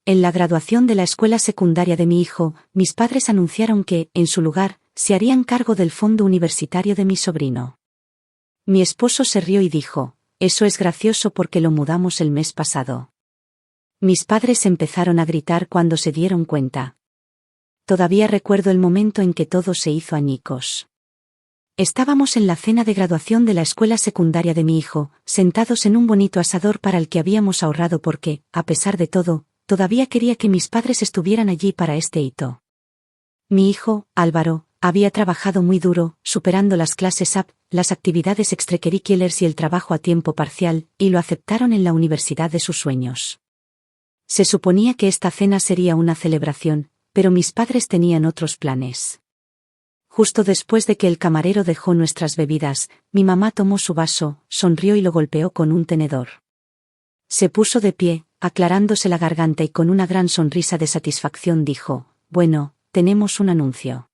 En la graduación de la escuela secundaria de mi hijo, mis padres anunciaron que, en su lugar, se harían cargo del fondo universitario de mi sobrino. Mi esposo se rió y dijo, «Eso es gracioso porque lo mudamos el mes pasado». Mis padres empezaron a gritar cuando se dieron cuenta. Todavía recuerdo el momento en que todo se hizo añicos. Estábamos en la cena de graduación de la escuela secundaria de mi hijo, sentados en un bonito asador para el que habíamos ahorrado porque, a pesar de todo, todavía quería que mis padres estuvieran allí para este hito. Mi hijo, Álvaro, había trabajado muy duro, superando las clases AP, las actividades extracurriculares y el trabajo a tiempo parcial, y lo aceptaron en la universidad de sus sueños. Se suponía que esta cena sería una celebración, pero mis padres tenían otros planes. Justo después de que el camarero dejó nuestras bebidas, mi mamá tomó su vaso, sonrió y lo golpeó con un tenedor. Se puso de pie, aclarándose la garganta y con una gran sonrisa de satisfacción dijo, «Bueno, tenemos un anuncio.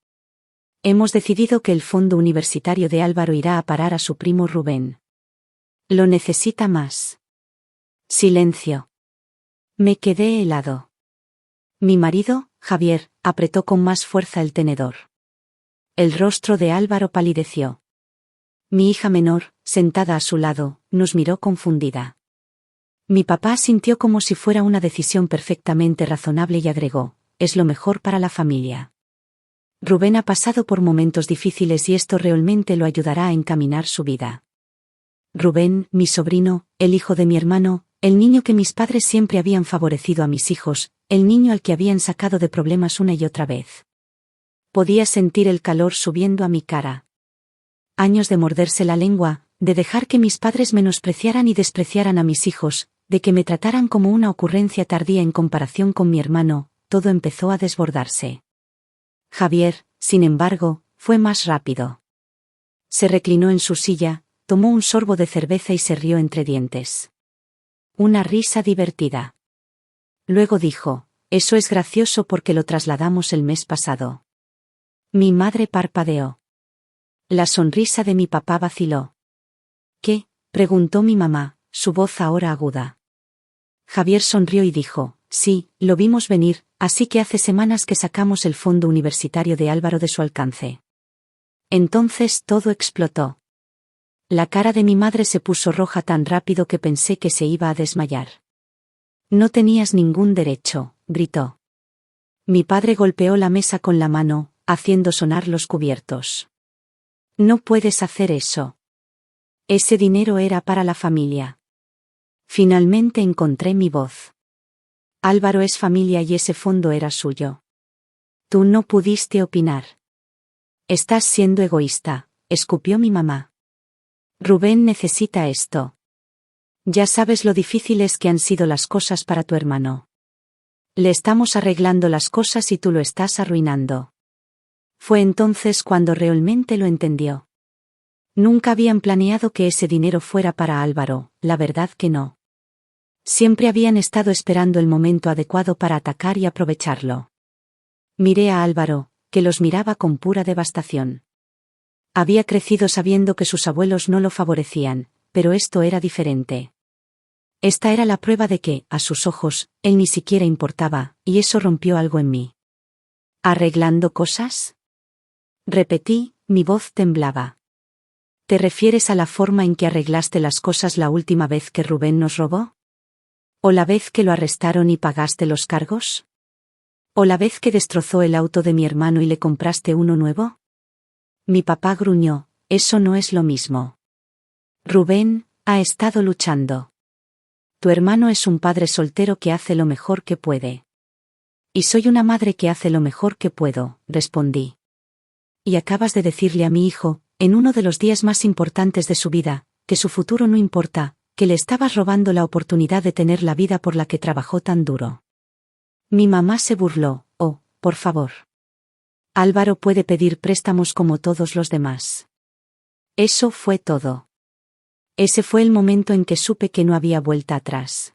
Hemos decidido que el fondo universitario de Álvaro irá a parar a su primo Rubén. Lo necesita más». Silencio. Me quedé helado. Mi marido, Javier, apretó con más fuerza el tenedor. El rostro de Álvaro palideció. Mi hija menor, sentada a su lado, nos miró confundida. Mi papá sintió como si fuera una decisión perfectamente razonable y agregó, «Es lo mejor para la familia». Rubén ha pasado por momentos difíciles y esto realmente lo ayudará a encaminar su vida. Rubén, mi sobrino, el hijo de mi hermano, el niño que mis padres siempre habían favorecido a mis hijos, el niño al que habían sacado de problemas una y otra vez. Podía sentir el calor subiendo a mi cara. Años de morderse la lengua, de dejar que mis padres menospreciaran y despreciaran a mis hijos, de que me trataran como una ocurrencia tardía en comparación con mi hermano, todo empezó a desbordarse. Javier, sin embargo, fue más rápido. Se reclinó en su silla, tomó un sorbo de cerveza y se rió entre dientes. Una risa divertida. Luego dijo, «Eso es gracioso porque lo trasladamos el mes pasado». Mi madre parpadeó. La sonrisa de mi papá vaciló. «¿Qué?», preguntó mi mamá, su voz ahora aguda. Javier sonrió y dijo, «Sí, lo vimos venir, así que hace semanas que sacamos el fondo universitario de Álvaro de su alcance». Entonces todo explotó. La cara de mi madre se puso roja tan rápido que pensé que se iba a desmayar. «No tenías ningún derecho», gritó. Mi padre golpeó la mesa con la mano, haciendo sonar los cubiertos. «No puedes hacer eso. Ese dinero era para la familia». Finalmente encontré mi voz. «Álvaro es familia y ese fondo era suyo. Tú no pudiste opinar. Estás siendo egoísta», escupió mi mamá. «Rubén necesita esto. Ya sabes lo difíciles que han sido las cosas para tu hermano. Le estamos arreglando las cosas y tú lo estás arruinando». Fue entonces cuando realmente lo entendió. Nunca habían planeado que ese dinero fuera para Álvaro, la verdad que no. Siempre habían estado esperando el momento adecuado para atacar y aprovecharlo. Miré a Álvaro, que los miraba con pura devastación. Había crecido sabiendo que sus abuelos no lo favorecían, pero esto era diferente. Esta era la prueba de que, a sus ojos, él ni siquiera importaba, y eso rompió algo en mí. ¿Arreglando cosas?, repetí, mi voz temblaba. ¿Te refieres a la forma en que arreglaste las cosas la última vez que Rubén nos robó? ¿O la vez que lo arrestaron y pagaste los cargos? ¿O la vez que destrozó el auto de mi hermano y le compraste uno nuevo? Mi papá gruñó, «Eso no es lo mismo. Rubén ha estado luchando. Tu hermano es un padre soltero que hace lo mejor que puede. Y soy una madre que hace lo mejor que puedo», respondí. «Y acabas de decirle a mi hijo, en uno de los días más importantes de su vida, que su futuro no importa, que le estabas robando la oportunidad de tener la vida por la que trabajó tan duro». Mi mamá se burló, «Oh, por favor. Álvaro puede pedir préstamos como todos los demás». Eso fue todo. Ese fue el momento en que supe que no había vuelta atrás.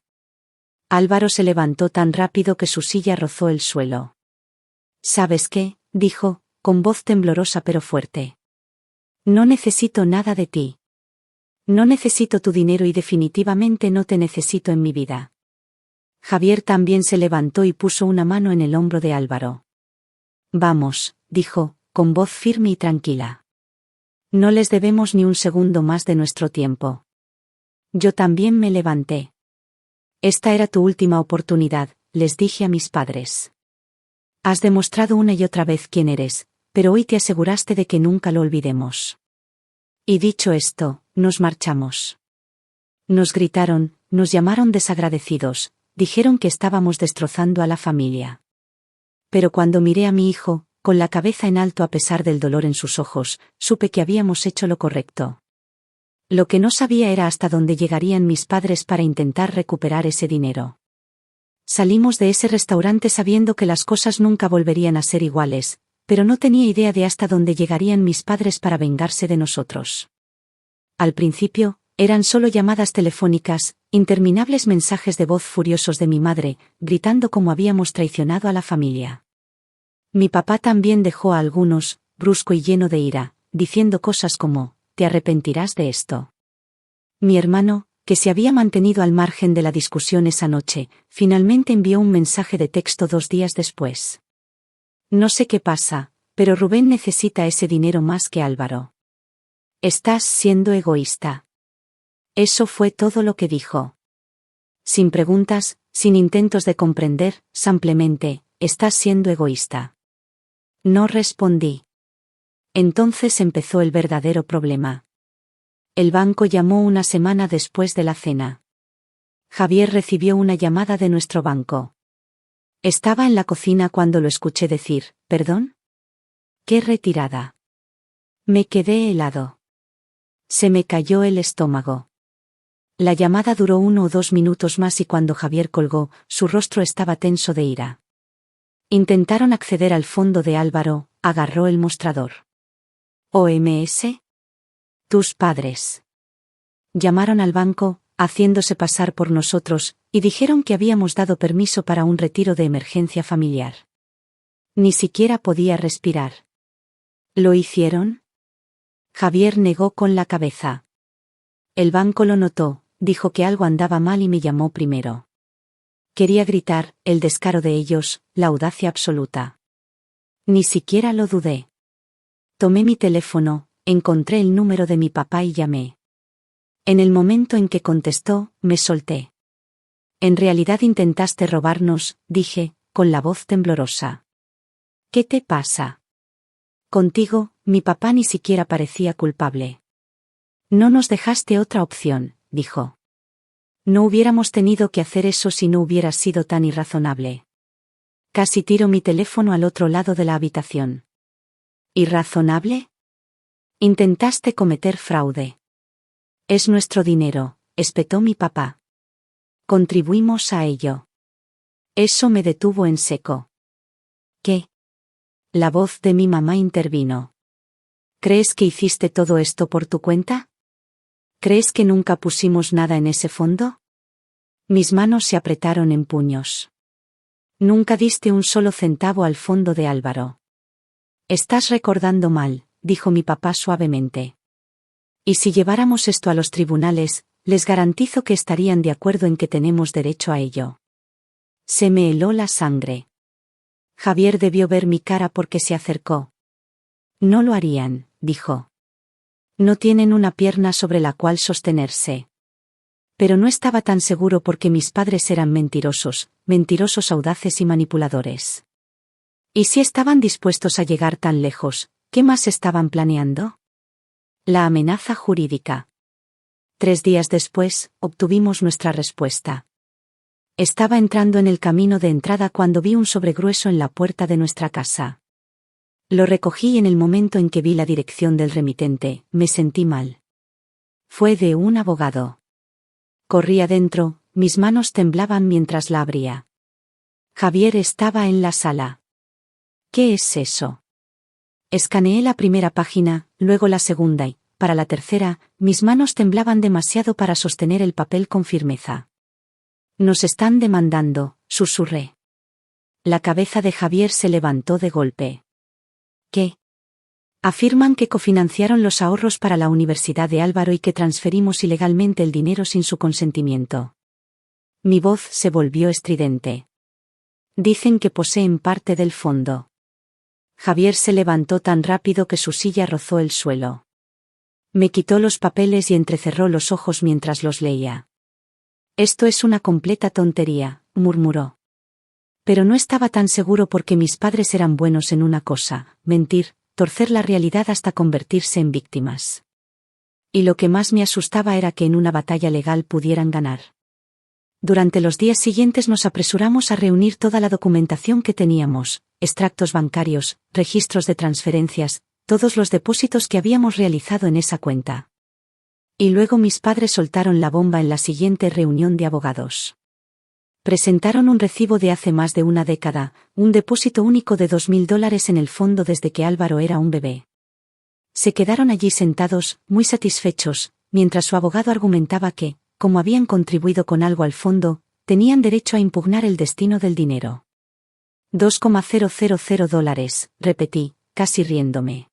Álvaro se levantó tan rápido que su silla rozó el suelo. «¿Sabes qué?», dijo, con voz temblorosa pero fuerte. «No necesito nada de ti. No necesito tu dinero y definitivamente no te necesito en mi vida. Javier también se levantó y puso una mano en el hombro de Álvaro. Vamos, dijo, con voz firme y tranquila. No les debemos ni un segundo más de nuestro tiempo. Yo también me levanté. Esta era tu última oportunidad, les dije a mis padres. Has demostrado una y otra vez quién eres, pero hoy te aseguraste de que nunca lo olvidemos. Y dicho esto, nos marchamos. Nos gritaron, nos llamaron desagradecidos, dijeron que estábamos destrozando a la familia. Pero cuando miré a mi hijo, con la cabeza en alto a pesar del dolor en sus ojos, supe que habíamos hecho lo correcto. Lo que no sabía era hasta dónde llegarían mis padres para intentar recuperar ese dinero. Salimos de ese restaurante sabiendo que las cosas nunca volverían a ser iguales, pero no tenía idea de hasta dónde llegarían mis padres para vengarse de nosotros. Al principio, eran solo llamadas telefónicas, interminables mensajes de voz furiosos de mi madre, gritando cómo habíamos traicionado a la familia. Mi papá también dejó a algunos, brusco y lleno de ira, diciendo cosas como, «Te arrepentirás de esto». Mi hermano, que se había mantenido al margen de la discusión esa noche, finalmente envió un mensaje de texto 2 días después. No sé qué pasa, pero Rubén necesita ese dinero más que Álvaro. Estás siendo egoísta. Eso fue todo lo que dijo. Sin preguntas, sin intentos de comprender, simplemente, estás siendo egoísta. No respondí. Entonces empezó el verdadero problema. El banco llamó una semana después de la cena. Javier recibió una llamada de nuestro banco. Estaba en la cocina cuando lo escuché decir, ¿perdón? ¡Qué retirada! Me quedé helado. Se me cayó el estómago. La llamada duró 1 o 2 minutos más y cuando Javier colgó, su rostro estaba tenso de ira. Intentaron acceder al fondo de Álvaro, agarró el mostrador. ¿OMS? Tus padres. Llamaron al banco, haciéndose pasar por nosotros, y dijeron que habíamos dado permiso para un retiro de emergencia familiar. Ni siquiera podía respirar. ¿Lo hicieron? Javier negó con la cabeza. El banco lo notó, dijo que algo andaba mal y me llamó primero. Quería gritar, el descaro de ellos, la audacia absoluta. Ni siquiera lo dudé. Tomé mi teléfono, encontré el número de mi papá y llamé. En el momento en que contestó, me solté. En realidad intentaste robarnos, dije, con la voz temblorosa. ¿Qué te pasa? Contigo, mi papá ni siquiera parecía culpable. No nos dejaste otra opción, dijo. No hubiéramos tenido que hacer eso si no hubieras sido tan irrazonable. Casi tiro mi teléfono al otro lado de la habitación. ¿Irrazonable? Intentaste cometer fraude. Es nuestro dinero, espetó mi papá. Contribuimos a ello. Eso me detuvo en seco. ¿Qué? La voz de mi mamá intervino. ¿Crees que hiciste todo esto por tu cuenta? ¿Crees que nunca pusimos nada en ese fondo? Mis manos se apretaron en puños. Nunca diste un solo centavo al fondo de Álvaro. Estás recordando mal, dijo mi papá suavemente. Y si lleváramos esto a los tribunales, les garantizo que estarían de acuerdo en que tenemos derecho a ello. Se me heló la sangre. Javier debió ver mi cara porque se acercó. No lo harían, dijo. No tienen una pierna sobre la cual sostenerse. Pero no estaba tan seguro porque mis padres eran mentirosos, mentirosos audaces y manipuladores. ¿Y si estaban dispuestos a llegar tan lejos, qué más estaban planeando? La amenaza jurídica. 3 días después, obtuvimos nuestra respuesta. Estaba entrando en el camino de entrada cuando vi un sobregrueso en la puerta de nuestra casa. Lo recogí y en el momento en que vi la dirección del remitente, me sentí mal. Fue de un abogado. Corrí adentro, mis manos temblaban mientras la abría. Javier estaba en la sala. ¿Qué es eso? Escaneé la primera página, luego la segunda y, para la tercera, mis manos temblaban demasiado para sostener el papel con firmeza. Nos están demandando, susurré. La cabeza de Javier se levantó de golpe. ¿Qué? Afirman que cofinanciaron los ahorros para la universidad de Álvaro y que transferimos ilegalmente el dinero sin su consentimiento. Mi voz se volvió estridente. Dicen que poseen parte del fondo. Javier se levantó tan rápido que su silla rozó el suelo. Me quitó los papeles y entrecerró los ojos mientras los leía. Esto es una completa tontería, murmuró. Pero no estaba tan seguro porque mis padres eran buenos en una cosa: mentir, torcer la realidad hasta convertirse en víctimas. Y lo que más me asustaba era que en una batalla legal pudieran ganar. Durante los días siguientes nos apresuramos a reunir toda la documentación que teníamos: extractos bancarios, registros de transferencias, todos los depósitos que habíamos realizado en esa cuenta. Y luego mis padres soltaron la bomba en la siguiente reunión de abogados. Presentaron un recibo de hace más de una década, un depósito único de $2.000 en el fondo desde que Álvaro era un bebé. Se quedaron allí sentados, muy satisfechos, mientras su abogado argumentaba que, como habían contribuido con algo al fondo, tenían derecho a impugnar el destino del dinero. $2,000, repetí, casi riéndome.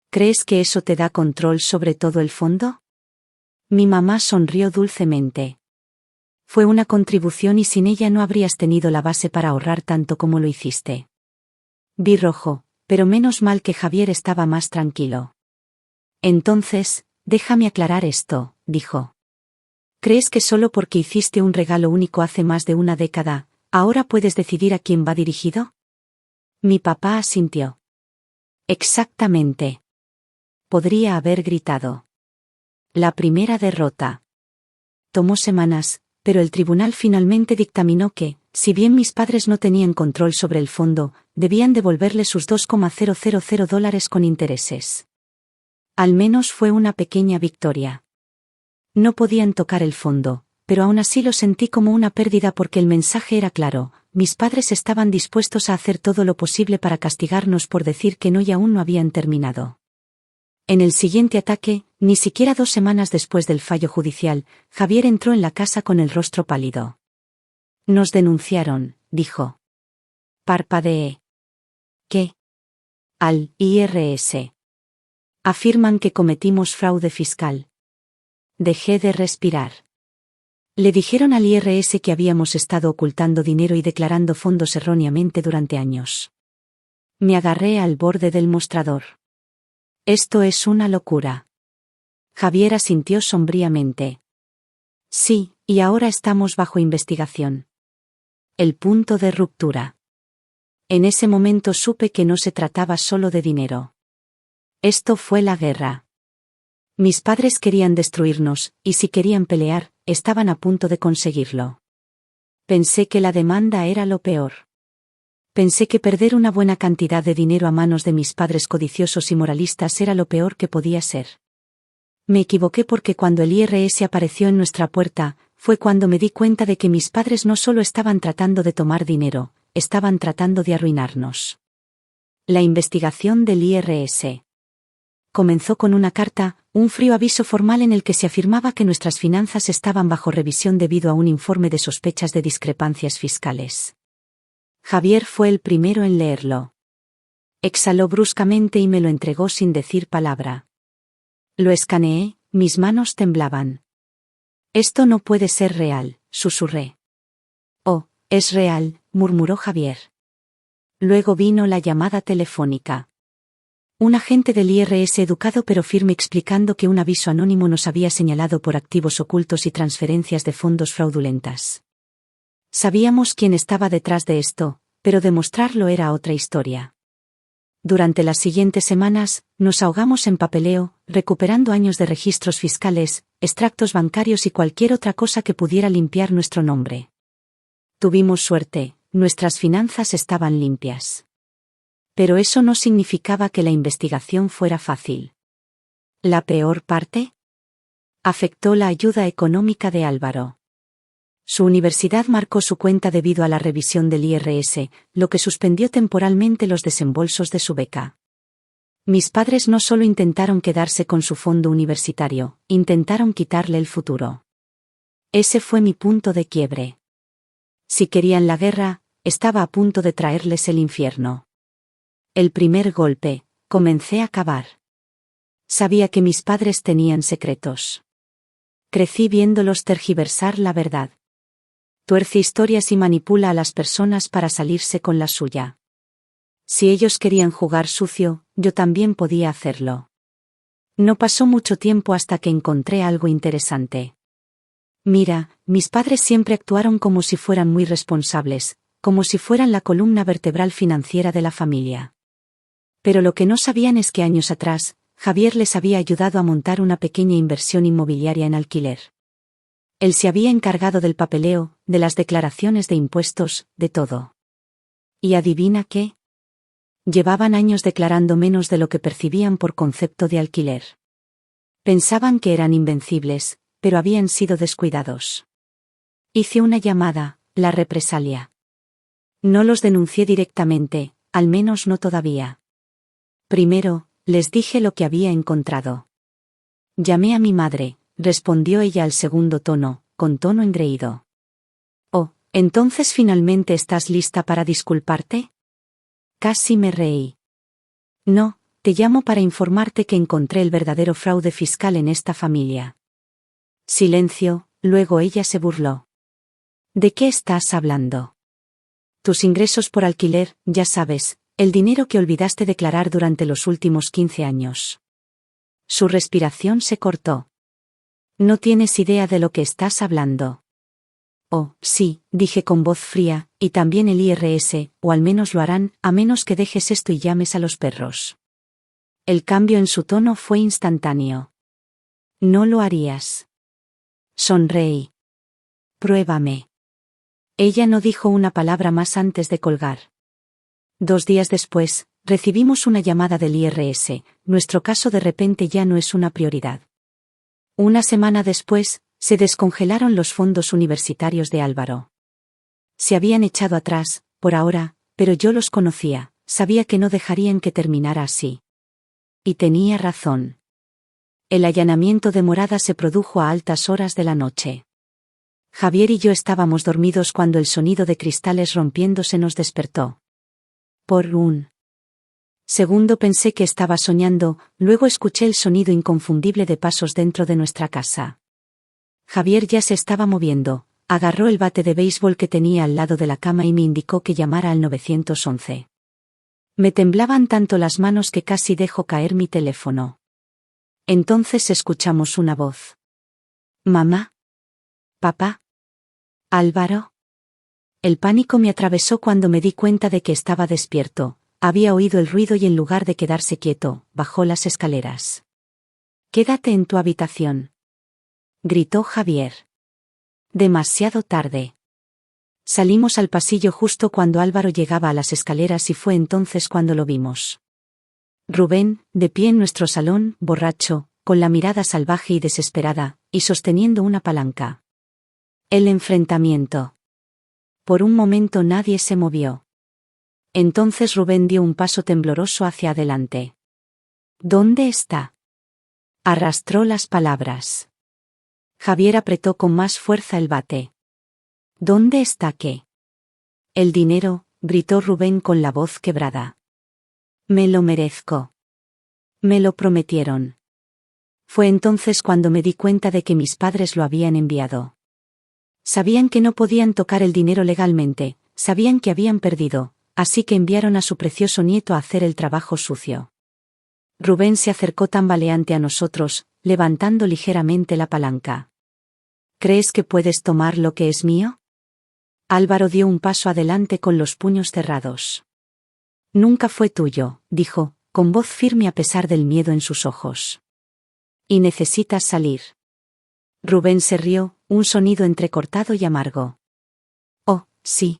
¿Crees que eso te da control sobre todo el fondo? Mi mamá sonrió dulcemente. Fue una contribución y sin ella no habrías tenido la base para ahorrar tanto como lo hiciste. Vi rojo, pero menos mal que Javier estaba más tranquilo. Entonces, déjame aclarar esto, dijo. ¿Crees que solo porque hiciste un regalo único hace más de una década, ahora puedes decidir a quién va dirigido? Mi papá asintió. Exactamente. Podría haber gritado. La primera derrota. Tomó semanas, pero el tribunal finalmente dictaminó que, si bien mis padres no tenían control sobre el fondo, debían devolverle sus $2,000 con intereses. Al menos fue una pequeña victoria. No podían tocar el fondo, pero aún así lo sentí como una pérdida porque el mensaje era claro: mis padres estaban dispuestos a hacer todo lo posible para castigarnos por decir que no y aún no habían terminado. En el siguiente ataque, ni siquiera 2 semanas después del fallo judicial, Javier entró en la casa con el rostro pálido. Nos denunciaron, dijo. Parpadeé. ¿Qué? Al IRS. Afirman que cometimos fraude fiscal. Dejé de respirar. Le dijeron al IRS que habíamos estado ocultando dinero y declarando fondos erróneamente durante años. Me agarré al borde del mostrador. Esto es una locura. Javier asintió sombríamente. Sí, y ahora estamos bajo investigación. El punto de ruptura. En ese momento supe que no se trataba solo de dinero. Esto fue la guerra. Mis padres querían destruirnos, y si querían pelear, estaban a punto de conseguirlo. Pensé que la demanda era lo peor. Pensé que perder una buena cantidad de dinero a manos de mis padres codiciosos y moralistas era lo peor que podía ser. Me equivoqué porque cuando el IRS apareció en nuestra puerta, fue cuando me di cuenta de que mis padres no solo estaban tratando de tomar dinero, estaban tratando de arruinarnos. La investigación del IRS comenzó con una carta, un frío aviso formal en el que se afirmaba que nuestras finanzas estaban bajo revisión debido a un informe de sospechas de discrepancias fiscales. Javier fue el primero en leerlo. Exhaló bruscamente y me lo entregó sin decir palabra. Lo escaneé, mis manos temblaban. Esto no puede ser real, susurré. Oh, es real, murmuró Javier. Luego vino la llamada telefónica. Un agente del IRS educado pero firme explicando que un aviso anónimo nos había señalado por activos ocultos y transferencias de fondos fraudulentas. Sabíamos quién estaba detrás de esto, pero demostrarlo era otra historia. Durante las siguientes semanas, nos ahogamos en papeleo, recuperando años de registros fiscales, extractos bancarios y cualquier otra cosa que pudiera limpiar nuestro nombre. Tuvimos suerte, nuestras finanzas estaban limpias. Pero eso no significaba que la investigación fuera fácil. ¿La peor parte? Afectó la ayuda económica de Álvaro. Su universidad marcó su cuenta debido a la revisión del IRS, lo que suspendió temporalmente los desembolsos de su beca. Mis padres no solo intentaron quedarse con su fondo universitario, intentaron quitarle el futuro. Ese fue mi punto de quiebre. Si querían la guerra, estaba a punto de traerles el infierno. El primer golpe, comencé a cavar. Sabía que mis padres tenían secretos. Crecí viéndolos tergiversar la verdad. Tuerce historias y manipula a las personas para salirse con la suya. Si ellos querían jugar sucio, yo también podía hacerlo. No pasó mucho tiempo hasta que encontré algo interesante. Mira, mis padres siempre actuaron como si fueran muy responsables, como si fueran la columna vertebral financiera de la familia. Pero lo que no sabían es que años atrás, Javier les había ayudado a montar una pequeña inversión inmobiliaria en alquiler. Él se había encargado del papeleo, de las declaraciones de impuestos, de todo. ¿Y adivina qué? Llevaban años declarando menos de lo que percibían por concepto de alquiler. Pensaban que eran invencibles, pero habían sido descuidados. Hice una llamada, la represalia. No los denuncié directamente, al menos no todavía. Primero, les dije lo que había encontrado. Llamé a mi madre, respondió ella al segundo tono, con tono engreído. Oh, ¿entonces finalmente estás lista para disculparte? Casi me reí. No, te llamo para informarte que encontré el verdadero fraude fiscal en esta familia. Silencio, luego ella se burló. ¿De qué estás hablando? Tus ingresos por alquiler, ya sabes, el dinero que olvidaste declarar durante los últimos 15 años. Su respiración se cortó. No tienes idea de lo que estás hablando. Oh, sí, dije con voz fría, y también el IRS, o al menos lo harán, a menos que dejes esto y llames a los perros. El cambio en su tono fue instantáneo. No lo harías. Sonreí. Pruébame. Ella no dijo una palabra más antes de colgar. 2 días después, recibimos una llamada del IRS, nuestro caso de repente ya no es una prioridad. Una semana después, se descongelaron los fondos universitarios de Álvaro. Se habían echado atrás, por ahora, pero yo los conocía, sabía que no dejarían que terminara así. Y tenía razón. El allanamiento de morada se produjo a altas horas de la noche. Javier y yo estábamos dormidos cuando el sonido de cristales rompiéndose nos despertó. Por un segundo pensé que estaba soñando, luego escuché el sonido inconfundible de pasos dentro de nuestra casa. Javier ya se estaba moviendo, agarró el bate de béisbol que tenía al lado de la cama y me indicó que llamara al 911. Me temblaban tanto las manos que casi dejó caer mi teléfono. Entonces escuchamos una voz. ¿Mamá? ¿Papá? ¿Álvaro? El pánico me atravesó cuando me di cuenta de que estaba despierto, había oído el ruido y en lugar de quedarse quieto, bajó las escaleras. «Quédate en tu habitación», gritó Javier. Demasiado tarde. Salimos al pasillo justo cuando Álvaro llegaba a las escaleras y fue entonces cuando lo vimos. Rubén, de pie en nuestro salón, borracho, con la mirada salvaje y desesperada, y sosteniendo una palanca. El enfrentamiento. Por un momento nadie se movió. Entonces Rubén dio un paso tembloroso hacia adelante. ¿Dónde está? Arrastró las palabras. Javier apretó con más fuerza el bate. ¿Dónde está qué? El dinero, gritó Rubén con la voz quebrada. Me lo merezco. Me lo prometieron. Fue entonces cuando me di cuenta de que mis padres lo habían enviado. Sabían que no podían tocar el dinero legalmente, sabían que habían perdido, así que enviaron a su precioso nieto a hacer el trabajo sucio. Rubén se acercó tambaleante a nosotros, levantando ligeramente la palanca. ¿Crees que puedes tomar lo que es mío? Álvaro dio un paso adelante con los puños cerrados. Nunca fue tuyo, dijo, con voz firme a pesar del miedo en sus ojos. Y necesitas salir. Rubén se rió, un sonido entrecortado y amargo. Oh, sí.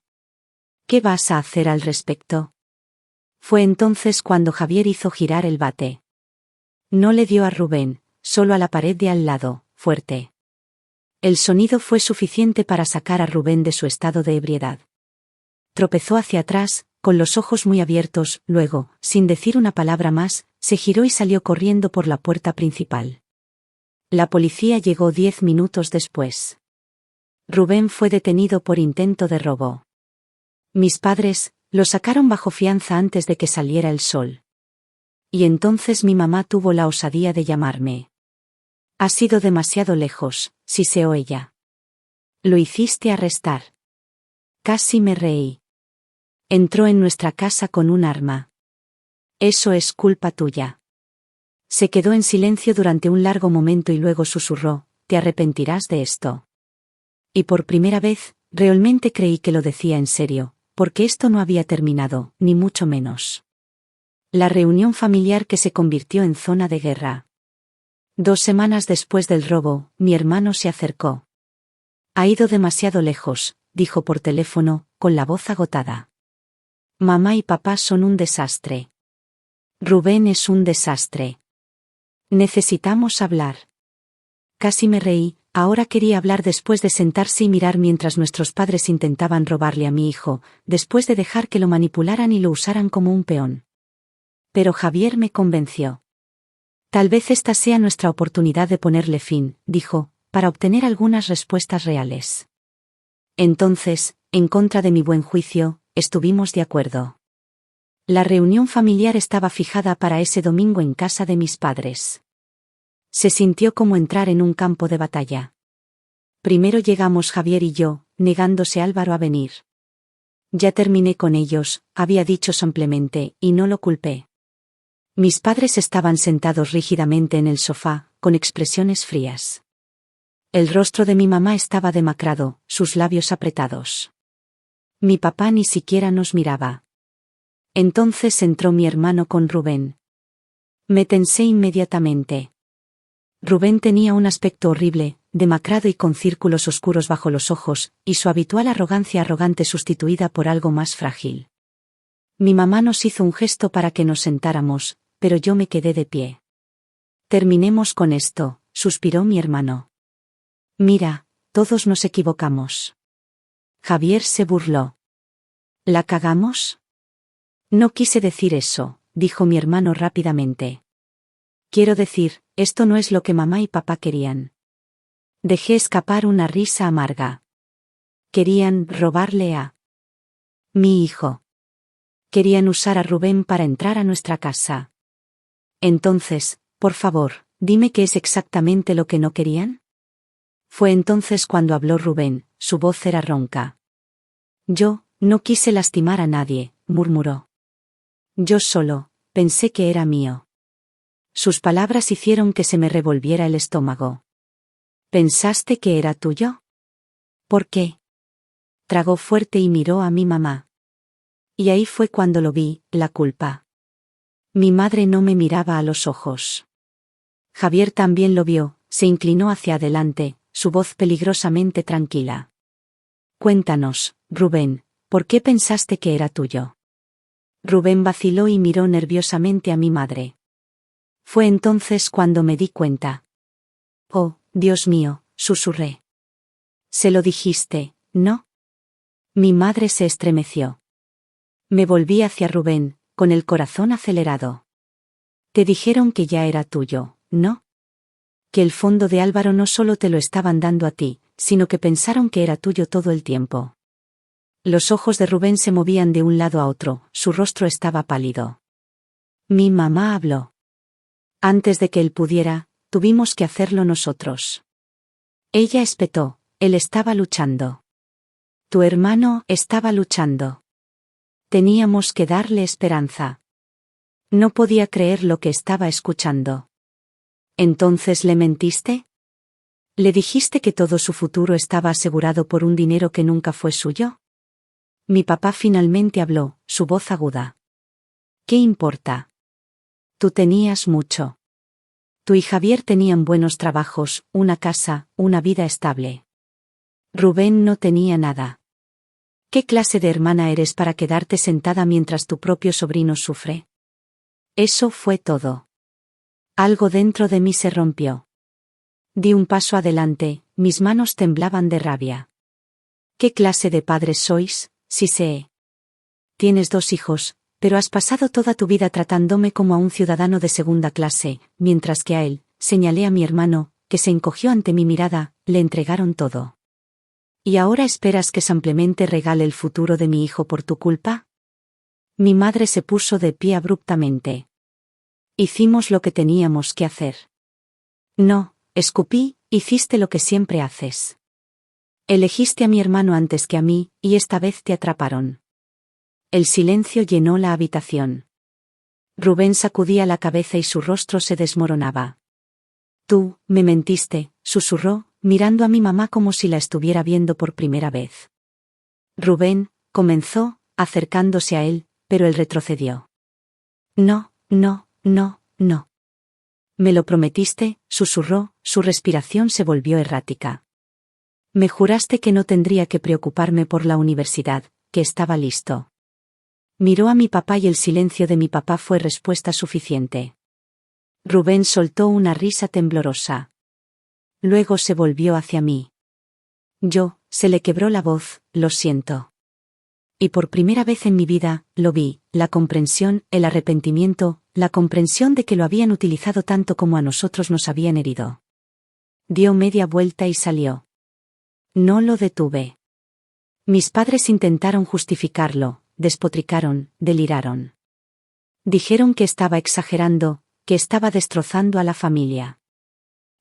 ¿Qué vas a hacer al respecto? Fue entonces cuando Javier hizo girar el bate. No le dio a Rubén, solo a la pared de al lado, fuerte. El sonido fue suficiente para sacar a Rubén de su estado de ebriedad. Tropezó hacia atrás, con los ojos muy abiertos, luego, sin decir una palabra más, se giró y salió corriendo por la puerta principal. La policía llegó 10 minutos después. Rubén fue detenido por intento de robo. Mis padres lo sacaron bajo fianza antes de que saliera el sol. Y entonces mi mamá tuvo la osadía de llamarme. «Has ido demasiado lejos», siseó ella. «Lo hiciste arrestar». Casi me reí. Entró en nuestra casa con un arma. Eso es culpa tuya. Se quedó en silencio durante un largo momento y luego susurró, te arrepentirás de esto. Y por primera vez, realmente creí que lo decía en serio, porque esto no había terminado, ni mucho menos. La reunión familiar que se convirtió en zona de guerra. 2 semanas después del robo, mi hermano se acercó. Ha ido demasiado lejos, dijo por teléfono, con la voz agotada. Mamá y papá son un desastre. Rubén es un desastre. Necesitamos hablar. Casi me reí, ahora quería hablar después de sentarse y mirar mientras nuestros padres intentaban robarle a mi hijo, después de dejar que lo manipularan y lo usaran como un peón. Pero Javier me convenció. Tal vez esta sea nuestra oportunidad de ponerle fin, dijo, para obtener algunas respuestas reales. Entonces, en contra de mi buen juicio, estuvimos de acuerdo. La reunión familiar estaba fijada para ese domingo en casa de mis padres. Se sintió como entrar en un campo de batalla. Primero llegamos Javier y yo, negándose Álvaro a venir. Ya terminé con ellos, había dicho simplemente, y no lo culpé. Mis padres estaban sentados rígidamente en el sofá, con expresiones frías. El rostro de mi mamá estaba demacrado, sus labios apretados. Mi papá ni siquiera nos miraba. Entonces entró mi hermano con Rubén. Me tensé inmediatamente. Rubén tenía un aspecto horrible, demacrado y con círculos oscuros bajo los ojos, y su habitual arrogancia arrogante sustituida por algo más frágil. Mi mamá nos hizo un gesto para que nos sentáramos, pero yo me quedé de pie. Terminemos con esto, suspiró mi hermano. Mira, todos nos equivocamos. Javier se burló. ¿La cagamos? No quise decir eso, dijo mi hermano rápidamente. Quiero decir, esto no es lo que mamá y papá querían. Dejé escapar una risa amarga. Querían robarle a mi hijo. Querían usar a Rubén para entrar a nuestra casa. Entonces, por favor, dime qué es exactamente lo que no querían. Fue entonces cuando habló Rubén, su voz era ronca. Yo, no quise lastimar a nadie, murmuró. Yo solo, pensé que era mío. Sus palabras hicieron que se me revolviera el estómago. ¿Pensaste que era tuyo? ¿Por qué? Tragó fuerte y miró a mi mamá. Y ahí fue cuando lo vi, la culpa. Mi madre no me miraba a los ojos. Javier también lo vio, se inclinó hacia adelante, su voz peligrosamente tranquila. Cuéntanos, Rubén, ¿por qué pensaste que era tuyo? Rubén vaciló y miró nerviosamente a mi madre. Fue entonces cuando me di cuenta. Oh, Dios mío, susurré. Se lo dijiste, ¿no? Mi madre se estremeció. Me volví hacia Rubén, con el corazón acelerado. Te dijeron que ya era tuyo, ¿no? Que el fondo de Álvaro no solo te lo estaban dando a ti, sino que pensaron que era tuyo todo el tiempo. Los ojos de Rubén se movían de un lado a otro, su rostro estaba pálido. Mi mamá habló. Antes de que él pudiera, tuvimos que hacerlo nosotros. Ella espetó, él estaba luchando. Tu hermano estaba luchando. Teníamos que darle esperanza. No podía creer lo que estaba escuchando. ¿Entonces le mentiste? ¿Le dijiste que todo su futuro estaba asegurado por un dinero que nunca fue suyo? Mi papá finalmente habló, su voz aguda. ¿Qué importa? Tú tenías mucho. Tú y Javier tenían buenos trabajos, una casa, una vida estable. Rubén no tenía nada. ¿Qué clase de hermana eres para quedarte sentada mientras tu propio sobrino sufre? Eso fue todo. Algo dentro de mí se rompió. Di un paso adelante, mis manos temblaban de rabia. ¿Qué clase de padres sois, si sé? Tienes 2 hijos, pero has pasado toda tu vida tratándome como a un ciudadano de segunda clase, mientras que a él, señalé a mi hermano, que se encogió ante mi mirada, le entregaron todo. ¿Y ahora esperas que simplemente regale el futuro de mi hijo por tu culpa? Mi madre se puso de pie abruptamente. Hicimos lo que teníamos que hacer. No, escupí, hiciste lo que siempre haces. Elegiste a mi hermano antes que a mí, y esta vez te atraparon. El silencio llenó la habitación. Rubén sacudía la cabeza y su rostro se desmoronaba. Tú, me mentiste, susurró, mirando a mi mamá como si la estuviera viendo por primera vez. Rubén, comenzó, acercándose a él, pero él retrocedió. No, no, no, no. Me lo prometiste, susurró, su respiración se volvió errática. Me juraste que no tendría que preocuparme por la universidad, que estaba listo. Miró a mi papá y el silencio de mi papá fue respuesta suficiente. Rubén soltó una risa temblorosa. Luego se volvió hacia mí. Se le quebró la voz, lo siento. Y por primera vez en mi vida, lo vi, la comprensión, el arrepentimiento, la comprensión de que lo habían utilizado tanto como a nosotros nos habían herido. Dio media vuelta y salió. No lo detuve. Mis padres intentaron justificarlo, despotricaron, deliraron. Dijeron que estaba exagerando, que estaba destrozando a la familia.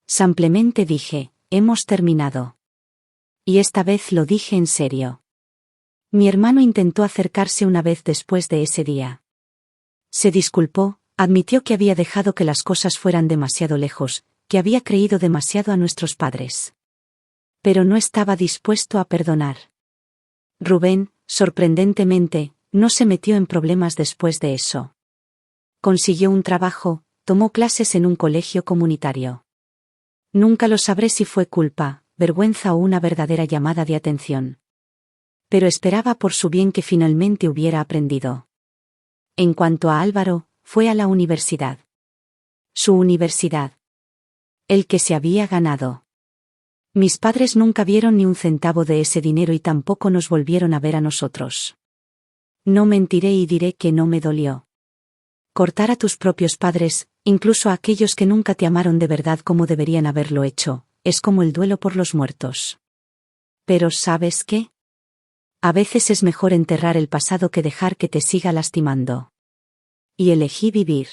Simplemente dije, hemos terminado. Y esta vez lo dije en serio. Mi hermano intentó acercarse una vez después de ese día. Se disculpó, admitió que había dejado que las cosas fueran demasiado lejos, que había creído demasiado a nuestros padres. Pero no estaba dispuesto a perdonar. Rubén, sorprendentemente, no se metió en problemas después de eso. Consiguió un trabajo, tomó clases en un colegio comunitario. Nunca lo sabré si fue culpa, vergüenza o una verdadera llamada de atención. Pero esperaba por su bien que finalmente hubiera aprendido. En cuanto a Álvaro, fue a la universidad. Su universidad. El que se había ganado. Mis padres nunca vieron ni un centavo de ese dinero y tampoco nos volvieron a ver a nosotros. No mentiré y diré que no me dolió. Cortar a tus propios padres, incluso a aquellos que nunca te amaron de verdad como deberían haberlo hecho, es como el duelo por los muertos. Pero ¿sabes qué? A veces es mejor enterrar el pasado que dejar que te siga lastimando. Y elegí vivir.